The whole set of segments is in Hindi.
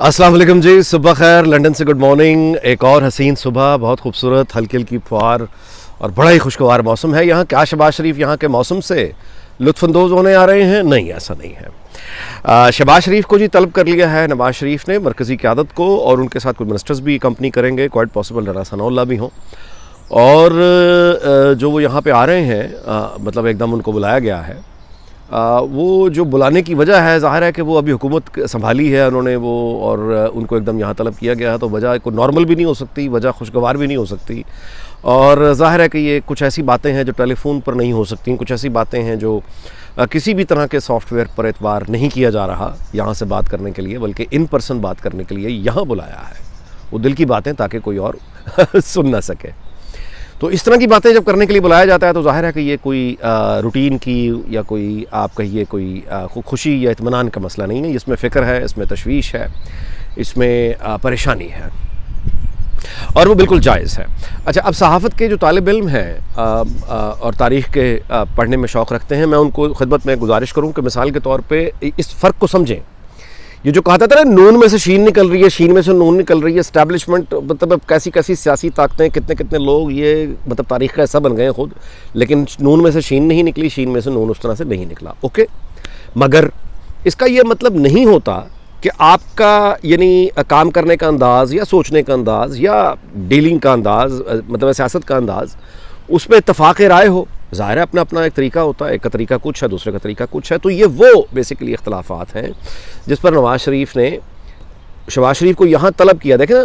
अस्सलाम वालेकुम जी, सुबह खैर। लंदन से गुड मॉर्निंग। एक और हसीन सुबह, बहुत खूबसूरत हल्की हल्की फुहार और बड़ा ही खुशगवार मौसम है यहाँ। क्या शहबाज शरीफ यहाँ के मौसम से लुत्फ़अंदोज़ होने आ रहे हैं? नहीं, ऐसा नहीं है। शहबाज शरीफ को जी तलब कर लिया है नवाज़ शरीफ ने, मरकज़ी क़यादत को, और उनके साथ कुछ मिनिस्टर्स भी कंपनी करेंगे, क्वाइट पॉसिबल राना सनाउल्लाह भी हों। और जो वो यहाँ पे आ रहे हैं, मतलब एकदम उनको बुलाया गया है। वो जो बुलाने की वजह है, ज़ाहिर है कि वो अभी हुकूमत संभाली है उन्होंने वो, और उनको एकदम यहाँ तलब किया गया है, तो वजह कोई नॉर्मल भी नहीं हो सकती, वजह खुशगवार भी नहीं हो सकती। और ज़ाहिर है कि ये कुछ ऐसी बातें हैं जो टेलीफोन पर नहीं हो सकती, कुछ ऐसी बातें हैं जो किसी भी तरह के सॉफ्टवेयर पर एतबार नहीं किया जा रहा यहाँ से बात करने के लिए, बल्कि इन पर्सन बात करने के लिए यहाँ बुलाया है, वो दिल की बातें, ताकि कोई और सुन ना सके। तो इस तरह की बातें जब करने के लिए बुलाया जाता है तो ज़ाहिर है कि ये कोई रूटीन की या कोई आप कहिए कोई खुशी या इत्मीनान का मसला नहीं है। इसमें फ़िक्र है, इसमें तशवीश है, इसमें परेशानी है, और वो बिल्कुल जायज़ है। अच्छा, अब सहाफ़त के जो तालिब इल्म हैं और तारीख़ के पढ़ने में शौक़ रखते हैं, मैं उनको खिदमत में गुजारिश करूँ कि मिसाल के तौर पर इस फ़र्क को समझें। ये जो कहा था ना, नून में से शीन निकल रही है, शीन में से नून निकल रही है, एस्टैब्लिशमेंट, मतलब कैसी कैसी सियासी ताकतें, कितने कितने लोग, ये मतलब तारीख़ का हिस्सा बन गए हैं खुद, लेकिन नून में से शीन नहीं निकली, शीन में से नून उस तरह से नहीं निकला। ओके, मगर इसका ये मतलब नहीं होता कि आपका यानी काम करने का अंदाज़ या सोचने का अंदाज़ या डीलिंग का अंदाज़, मतलब सियासत का अंदाज़, उस पर इत्तफ़ाक़ राय हो। ज़ाहिर है अपना अपना एक तरीका होता है, एक का तरीका कुछ है, दूसरे का तरीका कुछ है। तो ये वो बेसिकली इख्तलाफात हैं जिस पर नवाज़ शरीफ ने शहबाज शरीफ को यहाँ तलब किया। देखें ना,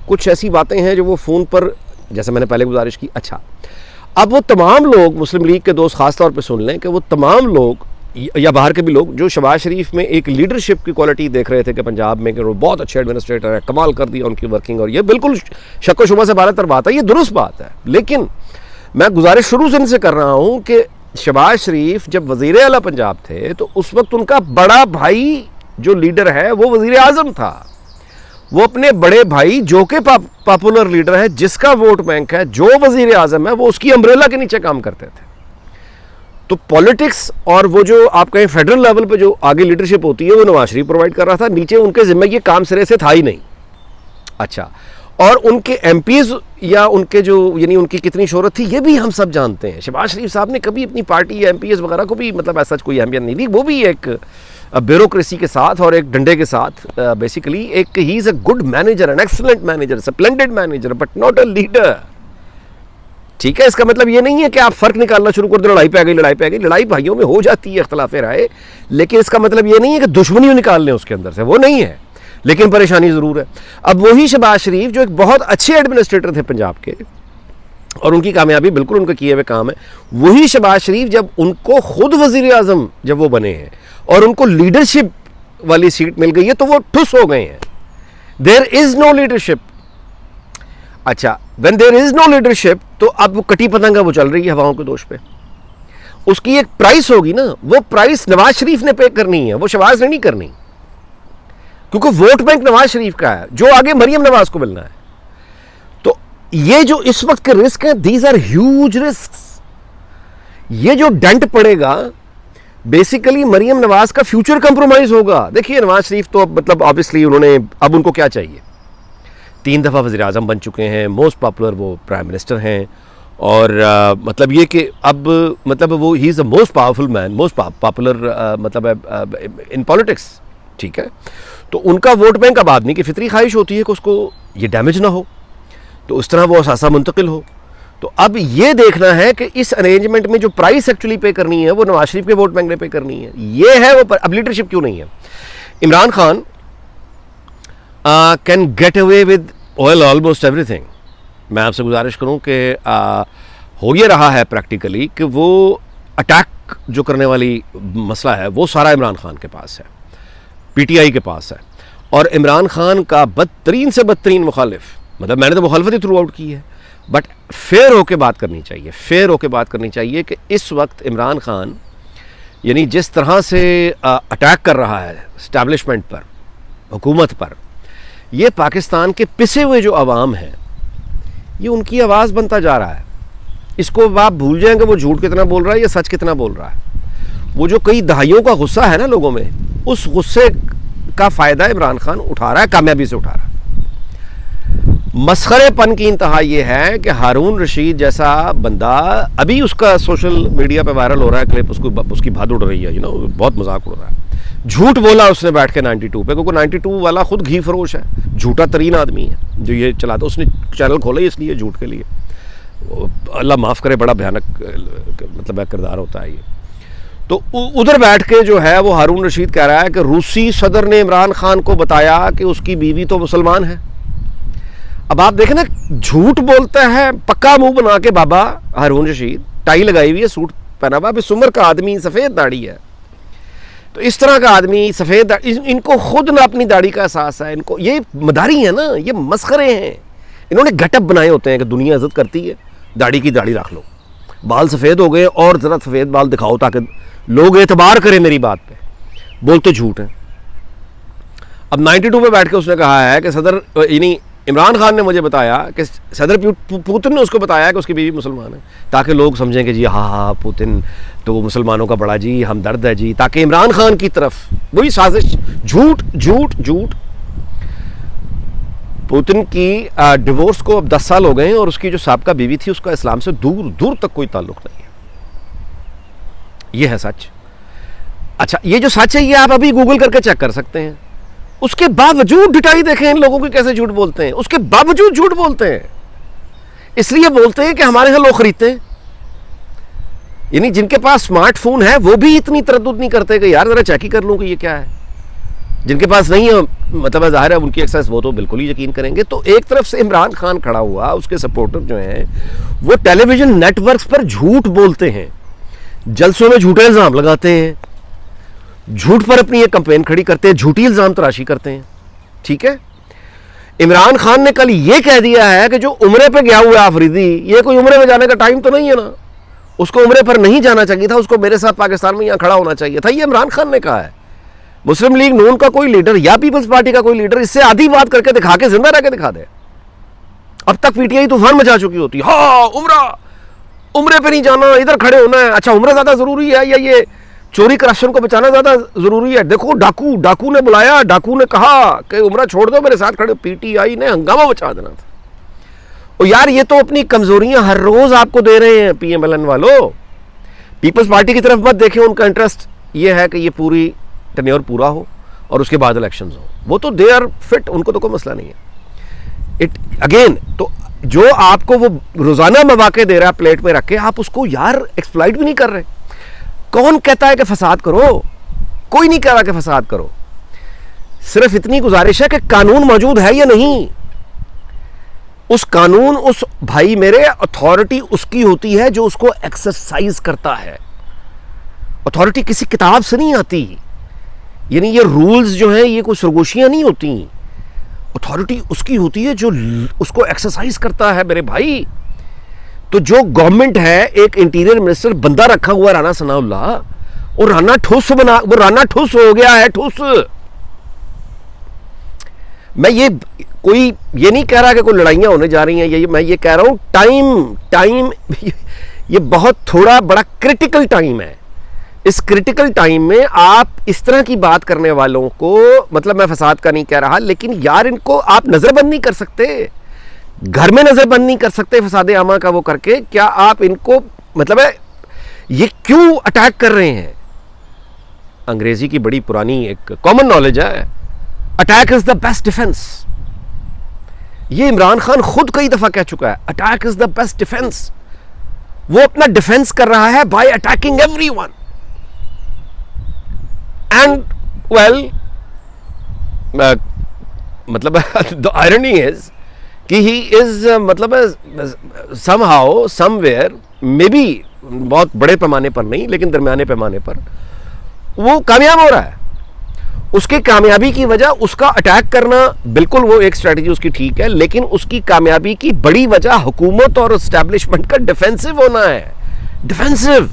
कुछ ऐसी बातें हैं जो वो फ़ोन पर, जैसे मैंने पहले गुजारिश की। अच्छा, अब वो तमाम लोग, मुस्लिम लीग के दोस्त ख़ास तौर पर सुन लें कि वो तमाम लोग या बाहर के भी लोग जो शहबाज शरीफ में एक लीडरशिप की क्वालिटी देख रहे थे कि पंजाब में कि वो बहुत अच्छे एडमिनिस्ट्रेटर है, कमाल कर दिया उनकी वर्किंग, और ये बिल्कुल शक व शुबा से बारह तर बात है, ये दुरुस्त बात है। लेकिन मैं गुजारिश शुरू से इनसे कर रहा हूँ कि शहबाज शरीफ जब वज़ीर आला पंजाब थे तो उस वक्त उनका बड़ा भाई जो लीडर है वो वज़ीर आज़म था। वो अपने बड़े भाई जो कि पॉपुलर लीडर है, जिसका वोट बैंक है, जो वज़ीर आज़म है, वो उसकी अम्ब्रेला के नीचे काम करते थे। तो पॉलिटिक्स और वो जो आप कहें फेडरल लेवल पे जो आगे लीडरशिप होती है वो नवाज शरीफ प्रोवाइड कर रहा था, नीचे उनके ज़िम्मे ये काम सिरे से था ही नहीं। अच्छा, और उनके एमपीज़ या उनके जो यानी उनकी कितनी शोहरत थी ये भी हम सब जानते हैं। शहबाज शरीफ साहब ने कभी अपनी पार्टी या एमपीएस वगैरह को भी मतलब ऐसा कोई अहमियत नहीं दी। वो भी एक ब्यूरोक्रेसी के साथ और एक डंडे के साथ बेसिकली एक he is a good manager, an excellent manager, splendid manager, but not a leader. ठीक है, इसका मतलब ये नहीं है कि आप फ़र्क निकालना शुरू कर दो, लड़ाई पे आ गई, लड़ाई पे आ गई। लड़ाई भाइयों में हो जाती है, इख्तलाफ राय, लेकिन इसका मतलब ये नहीं है कि दुश्मनी निकाल लें उसके अंदर से, वो नहीं है, लेकिन परेशानी ज़रूर है। अब वही शहबाज शरीफ जो एक बहुत अच्छे एडमिनिस्ट्रेटर थे पंजाब के, और उनकी कामयाबी बिल्कुल उनका किए हुए काम है, वही शहबाज शरीफ जब उनको खुद वज़ीर आज़म जब वो बने हैं और उनको लीडरशिप वाली सीट मिल गई है तो वो ठुस हो गए हैं। There is no leadership. अच्छा, when there is no leadership तो अब वो कटी पतंगा वो चल रही है हवाओं के दोष पे। उसकी एक प्राइस होगी ना, वो प्राइस नवाज शरीफ ने पे करनी है, वो शहबाज ने नहीं करनी, क्योंकि वोट बैंक नवाज शरीफ का है जो आगे मरियम नवाज को मिलना है। तो ये जो इस वक्त के रिस्क हैं, दीज आर ह्यूज रिस्क। ये जो डेंट पड़ेगा बेसिकली मरियम नवाज का फ्यूचर कंप्रोमाइज होगा। देखिए, नवाज शरीफ तो मतलब ऑब्वियसली उन्होंने, अब उनको क्या चाहिए, 3 दफ़ा वज़ीर आज़म बन चुके हैं, मोस्ट पॉपुलर वो प्राइम मिनिस्टर हैं, और मतलब ये कि अब मतलब वो he is the most powerful man, most popular मतलब इन पॉलिटिक्स। ठीक है, तो उनका वोट बैंक अब आदमी की फितरी ख्वाहिश होती है कि उसको ये डैमेज ना हो, तो उस तरह वो असासा मुंतकिल हो। तो अब ये देखना है कि इस अरेंजमेंट में जो प्राइस एक्चुअली पे करनी है वो नवाज शरीफ के वोट बैंक ने पे करनी है। ये है वो अब लीडरशिप क्यों नहीं है। Imran Khan can get away with oil almost everything. मैं आपसे गुजारिश करूं कि हो ये रहा है प्रैक्टिकली कि वो अटैक जो करने वाली मसला है वो सारा इमरान खान के पास है, पीटीआई के पास है, और इमरान खान का बदतरीन से बदतरीन मुखालिफ, मतलब मैंने तो मुखालफत ही थ्रू आउट की है, बट फेयर होके बात करनी चाहिए, फेयर होके बात करनी चाहिए कि इस वक्त इमरान खान यानी जिस तरह से अटैक कर रहा है इस्टेब्लिशमेंट पर, हुकूमत पर, ये पाकिस्तान के पिसे हुए जो अवाम हैं ये उनकी आवाज़ बनता जा रहा है। इसको आप भूल जाएंगे वो झूठ कितना बोल रहा है या सच कितना बोल रहा है। वो जो कई दहाइयों का गुस्सा है ना लोगों में, उस गुस्से का फ़ायदा इमरान खान उठा रहा है, कामयाबी से उठा रहा है। मसखरेपन की इंतहा ये है कि हारून रशीद जैसा बंदा, अभी उसका सोशल मीडिया पे वायरल हो रहा है क्लिप, उसकी भाद उड़ रही है, बहुत मजाक उड़ रहा है। झूठ बोला उसने बैठ के 92 पे, क्योंकि 92 वाला खुद घी फरोश है, झूठा तरीन आदमी है जो ये चलाता। उसने चैनल खोला ही इसलिए झूठ के लिए, अल्लाह माफ़ करे, बड़ा भयानक मतलब किरदार होता है ये। तो उधर बैठ के जो है वो हारून रशीद कह रहा है कि रूसी सदर ने इमरान खान को बताया कि उसकी बीवी तो मुसलमान है। अब आप देखें ना, झूठ बोलता है पक्का मुंह बना के बाबा हारून रशीद, टाई लगाई हुई है, सूट पहना हुआ, इस उम्र का आदमी, सफ़ेद दाढ़ी है। तो इस तरह का आदमी सफ़ेद, इनको खुद ना अपनी दाढ़ी का एहसास है, इनको ये मदारी है ना, ये मस्खरे हैं। इन्होंने गेटअप बनाए होते हैं कि दुनिया इज्जत करती है, दाढ़ी की दाढ़ी रख लो, बाल सफ़ेद हो गए और ज़रा सफ़ेद बाल दिखाओ ताकि लोग एतबार करें मेरी बात पे। बोलते झूठ हैं। अब 92 पे बैठ के उसने कहा है कि सदर, यानी इमरान खान ने मुझे बताया कि सदर पुतिन ने उसको बताया कि उसकी बीवी मुसलमान है, ताकि लोग समझें कि जी हाँ पुतिन तो मुसलमानों का बड़ा जी हमदर्द है जी, ताकि इमरान खान की तरफ वही साजिश, झूठ झूठ झूठ। पुतिन की डिवोर्स को अब 10 साल हो गए हैं और उसकी जो साबका बीवी थी उसका इस्लाम से दूर दूर तक कोई ताल्लुक नहीं है। ये है सच। अच्छा, ये जो सच है ये आप अभी गूगल करके चेक कर सकते हैं। उसके बावजूद डिटाई देखें इन लोगों की कैसे झूठ बोलते हैं, उसके बावजूद झूठ बोलते हैं। इसलिए बोलते हैं कि हमारे यहां लोग खरीदते हैं, यानी जिनके पास स्मार्टफोन है वो भी इतनी तरद्दुद नहीं करते कि यार जरा चेक ही कर लूं कि ये क्या है। जिनके पास नहीं है, मतलब जाहिर है उनकी एक्सेस, वो तो बिल्कुल ही यकीन करेंगे। तो एक तरफ से इमरान खान खड़ा हुआ, उसके सपोर्टर जो हैं वो टेलीविजन नेटवर्क्स पर झूठ बोलते हैं, जलसों में झूठे इल्जाम लगाते हैं, झूठ पर अपनी एक कंपेन खड़ी करते हैं, झूठी इल्जाम तराशी करते हैं। ठीक है, इमरान खान ने कल ये कह दिया है कि जो उम्रे पे गया हुआ आफरीदी, ये कोई उम्रे में जाने का टाइम तो नहीं है ना, उसको उम्रे पर नहीं जाना चाहिए था, उसको मेरे साथ पाकिस्तान में यहाँ खड़ा होना चाहिए था। ये इमरान खान ने कहा है। मुस्लिम लीग नून का कोई लीडर या पीपल्स पार्टी का कोई लीडर इससे आधी बात करके दिखा के, जिंदा रह के दिखा दे। अब तक पीटीआई तूफान मचा चुकी होती है, हाँ उम्रे पे नहीं जाना, इधर खड़े होना है। अच्छा, उम्र ज्यादा जरूरी है या ये चोरी करप्शन को बचाना ज्यादा जरूरी है? देखो डाकू ने बुलाया, डाकू ने कहा कि उम्रा छोड़ दो, मेरे साथ खड़े। पीटीआई ने हंगामा बचा देना था। और यार ये तो अपनी कमजोरियां हर रोज आपको दे रहे हैं पीएमएलएन वालों। पीपल्स पार्टी की तरफ मत देखें, उनका इंटरेस्ट ये है कि ये पूरी टेन्योर पूरा हो और उसके बाद इलेक्शंस हो। वो तो दे आर फिट, उनको तो कोई मसला नहीं है। इट अगेन, तो जो आपको वो रोजाना मौके दे रहा है प्लेट पे रख के, आप उसको यार एक्सप्लॉइट भी नहीं कर रहे। कौन कहता है कि फसाद करो? कोई नहीं कह रहा कि फसाद करो। सिर्फ इतनी गुजारिश है कि कानून मौजूद है या नहीं। उस कानून, उस भाई मेरे, अथॉरिटी उसकी होती है जो उसको एक्सरसाइज करता है। अथॉरिटी किसी किताब से नहीं आती, यानी ये रूल्स जो हैं ये कोई सरगोशियां नहीं होती। अथॉरिटी उसकी होती है जो उसको एक्सरसाइज करता है मेरे भाई। तो जो गवर्नमेंट है, एक इंटीरियर मिनिस्टर बंदा रखा हुआ राना सनाउल्लाह, और राना ठुस बना, वो राना ठुस हो गया है, ठुस। मैं ये नहीं कह रहा कि कोई लड़ाइयां होने जा रही हैं, ये मैं ये कह रहा हूं टाइम ये बहुत थोड़ा बड़ा क्रिटिकल टाइम है। इस क्रिटिकल टाइम में आप इस तरह की बात करने वालों को, मतलब मैं फसाद का नहीं कह रहा, लेकिन यार इनको आप नजरबंद नहीं कर सकते, घर में नजरबंद नहीं कर सकते फसादे आमा का वो करके। क्या आप इनको, मतलब है ये क्यों अटैक कर रहे हैं? अंग्रेजी की बड़ी पुरानी एक कॉमन नॉलेज है, attack is the best defence. ये इमरान खान खुद कई दफा कह चुका है, attack is the best defence. वो अपना डिफेंस कर रहा है bye attacking everyone. And well, मतलब द आयरनी इज कि ही इज, मतलब समहाउ समवेयर, मे बी बहुत बड़े पैमाने पर नहीं लेकिन दरमियाने पैमाने पर वो कामयाब हो रहा है। उसकी कामयाबी की वजह, उसका अटैक करना बिल्कुल वो एक स्ट्रेटजी उसकी ठीक है, लेकिन उसकी कामयाबी की बड़ी वजह हुकूमत और एस्टैब्लिशमेंट का डिफेंसिव होना है। डिफेंसिव,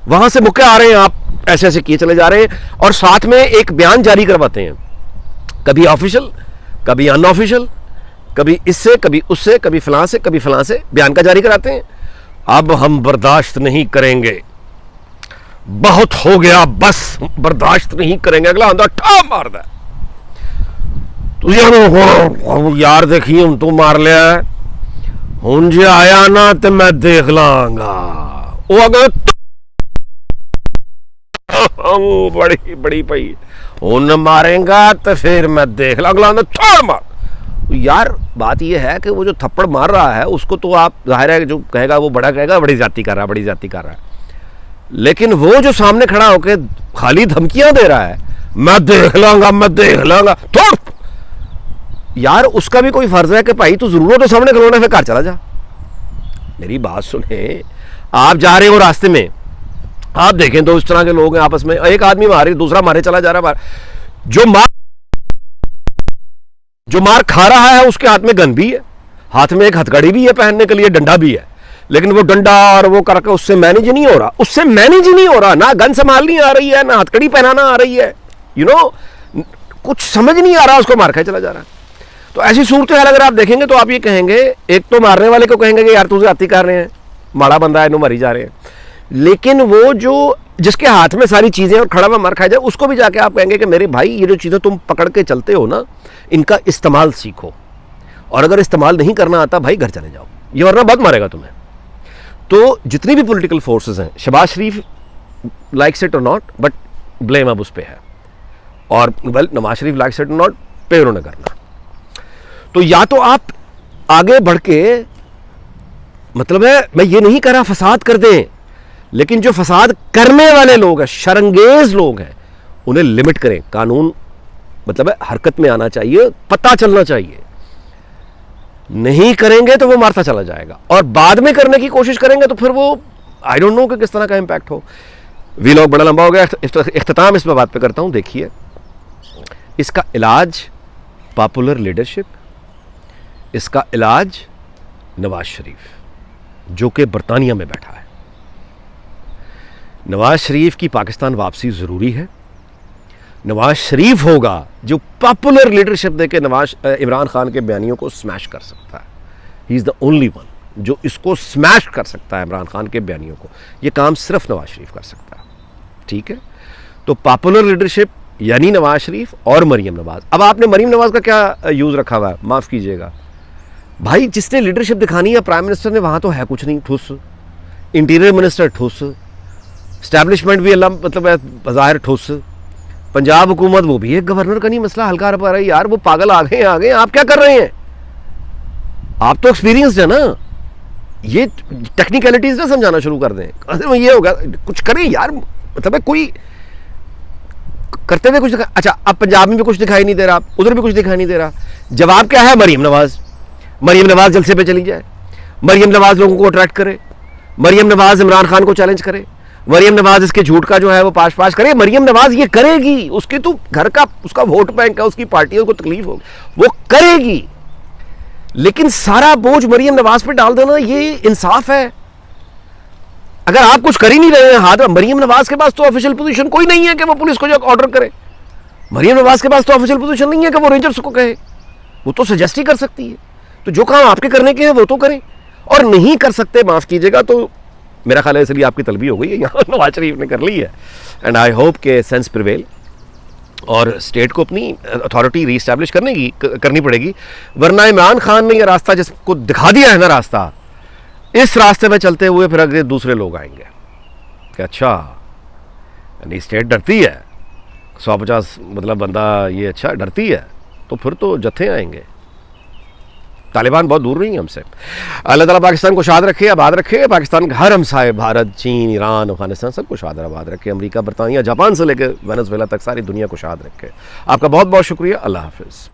वहां से मुक्के आ रहे हैं, आप ऐसे ऐसे किए चले जा रहे हैं और साथ में एक बयान जारी करवाते हैं, कभी ऑफिशियल कभी अनऑफिशियल, कभी इससे कभी उससे, कभी फलां से कभी फलां से बयान का जारी कराते हैं। अब हम बर्दाश्त नहीं करेंगे, बहुत हो गया, बस बर्दाश्त नहीं करेंगे, अगला आंदा ठा मार दे। तो यार देखिए हम तो मार लिया है, हुन जे आया ना तो मैं देख लांगा। वो अगर बड़ी बड़ी पई हुन मारेगा तो फिर मैं देख ला, अगला आंदा छोड़ मार। यार बात यह है कि वो जो थप्पड़ मार रहा है उसको तो आप जाहिर है जो कहेगा वो बड़ा कहेगा बड़ी जाती कर रहा है, बड़ी जाती कर रहा है, लेकिन वो जो सामने खड़ा होकर खाली धमकियां दे रहा है, मैं देख लांगा, मैं देख लांगा, छोड़। यार उसका भी कोई फर्ज है कि भाई तू जरूरत तो सामने खलोना, फिर घर चला जा। मेरी बात सुने, आप जा रहे हो रास्ते में, आप देखें तो इस तरह के लोग हैं आपस में, एक आदमी मारे दूसरा मारे चला जा रहा है, जो मार खा रहा है उसके हाथ में गन भी है, हाथ में एक हथकड़ी भी है पहनने के लिए, डंडा भी है, लेकिन वो डंडा और वो करके उससे मैनेज नहीं हो रहा, उससे मैनेज नहीं हो रहा, ना गन संभालनी आ रही है ना हथकड़ी पहनाना आ रही है, कुछ समझ नहीं आ रहा, उसको मार खा चला जा रहा है। तो ऐसी सूरत हाल अगर आप देखेंगे तो आप ये कहेंगे, एक तो मारने वाले को कहेंगे कि यार तुझे आती कर रहे हैं, माड़ा बंदा है, नो मरी जा रहे हैं, लेकिन वो जो जिसके हाथ में सारी चीजें और खड़ा हुआ मार खाया जाए उसको भी जाके आप कहेंगे कि मेरे भाई ये जो चीजें तुम पकड़ के चलते हो ना, इनका इस्तेमाल सीखो, और अगर इस्तेमाल नहीं करना आता भाई घर चले जाओ, ये वरना बहुत मारेगा तुम्हें। तो जितनी भी पॉलिटिकल फोर्सेस हैं, शहबाज शरीफ लाइक्स इट और नॉट, बट ब्लेम अब उस पे है, और well Nawaz Sharif likes it और नॉट, पे उन्होंने करना। तो या तो आप आगे बढ़ के, मतलब है मैं ये नहीं कह रहा फसाद कर दें, लेकिन जो फसाद करने वाले लोग हैं, शरंगेज लोग हैं, उन्हें लिमिट करें। कानून मतलब है हरकत में आना चाहिए, पता चलना चाहिए, नहीं करेंगे तो वो मारता चला जाएगा, और बाद में करने की कोशिश करेंगे तो फिर वो आई डोंट नो कि किस तरह का इंपैक्ट हो। वीलॉग बड़ा लंबा हो गया, इख्तिताम इस बात पे करता हूं। देखिए, इसका इलाज पॉपुलर लीडरशिप, इसका इलाज नवाज शरीफ जो कि बरतानिया में बैठा है। नवाज शरीफ की पाकिस्तान वापसी ज़रूरी है। नवाज शरीफ होगा जो पॉपुलर लीडरशिप देके इमरान खान के बयानियों को स्मैश कर सकता है। He is the only one जो इसको स्मैश कर सकता है, इमरान खान के बयानियों को। ये काम सिर्फ नवाज शरीफ कर सकता है, ठीक है। तो पॉपुलर लीडरशिप यानी नवाज शरीफ और मरीम नवाज। अब आपने मरीम नवाज का क्या यूज़ रखा हुआ है, माफ़ कीजिएगा भाई, जिसने लीडरशिप दिखानी है प्राइम मिनिस्टर ने, वहाँ तो है कुछ नहीं, ठुस। इंटीरियर मिनिस्टर ठुस, स्टैब्लिशमेंट भी अल्लाह मतलब ज़ाहिर ठुस, पंजाब हुकूमत वो भी एक गवर्नर का नहीं मसला हल कर पा रही। यार वो पागल आ गए, आप क्या कर रहे हैं? आप तो एक्सपीरियंस्ड है ना, ये टेक्निकलिटीज ना समझाना शुरू कर दें। ये होगा कुछ करें यार, मतलब है कोई करते हुए कुछ अच्छा, अब पंजाब में भी कुछ दिखाई नहीं दे रहा, उधर भी कुछ दिखाई नहीं दे रहा। जवाब क्या है? मरीम नवाज। मरीम नवाज जलसे पे चली जाए, मरीम नवाज लोगों को अट्रैक्ट करे, मरीम नवाज इमरान खान को चैलेंज करे, मरीम नवाज इसके झूठ का जो है वो पाश करे। मरीम नवाज ये करेगी, उसके तो घर का उसका वोट बैंक है, उसकी पार्टियों को तकलीफ होगी, वो करेगी, लेकिन सारा बोझ मरीम नवाज पे डाल देना ये इंसाफ है? अगर आप कुछ कर ही नहीं रहे हैं हाथ में, मरीम नवाज के पास तो ऑफिशियल पोजीशन कोई नहीं है कि वो पुलिस को जो ऑर्डर करे। मरीम नवाज के पास तो ऑफिशियल पोजीशन नहीं है कि वो रेंजर्स को कहे, वो तो सजेस्ट ही कर सकती है। तो जो काम आपके करने के हैं वो तो करें, और नहीं कर सकते माफ कीजिएगा तो मेरा ख्याल है इसलिए आपकी तलबी हो गई है, यहाँ नवाज शरीफ ने कर ली है। एंड आई होप के सेंस प्रिवेल, और स्टेट को अपनी अथॉरिटी रीस्टैब्लिश करनी पड़ेगी, वरना इमरान खान ने यह रास्ता जिसको दिखा दिया है ना रास्ता, इस रास्ते में चलते हुए फिर अगले दूसरे लोग आएंगे कि अच्छा यानी स्टेट डरती है, 150 मतलब बंदा ये अच्छा डरती है, तो फिर तो जत्थे आएंगे। तालिबान बहुत दूर नहीं है हमसे। अल्लाह ताला पाकिस्तान को शाद रखे, आबाद रखे, पाकिस्तान के हर हमसाए भारत, चीन, ईरान, अफगानिस्तान सबको शाद आबाद रखे, अमेरिका, बरतानिया, जापान से लेकर वेनेजुएला तक सारी दुनिया को शाद रखे। आपका बहुत बहुत शुक्रिया। अल्लाह हाफिज़।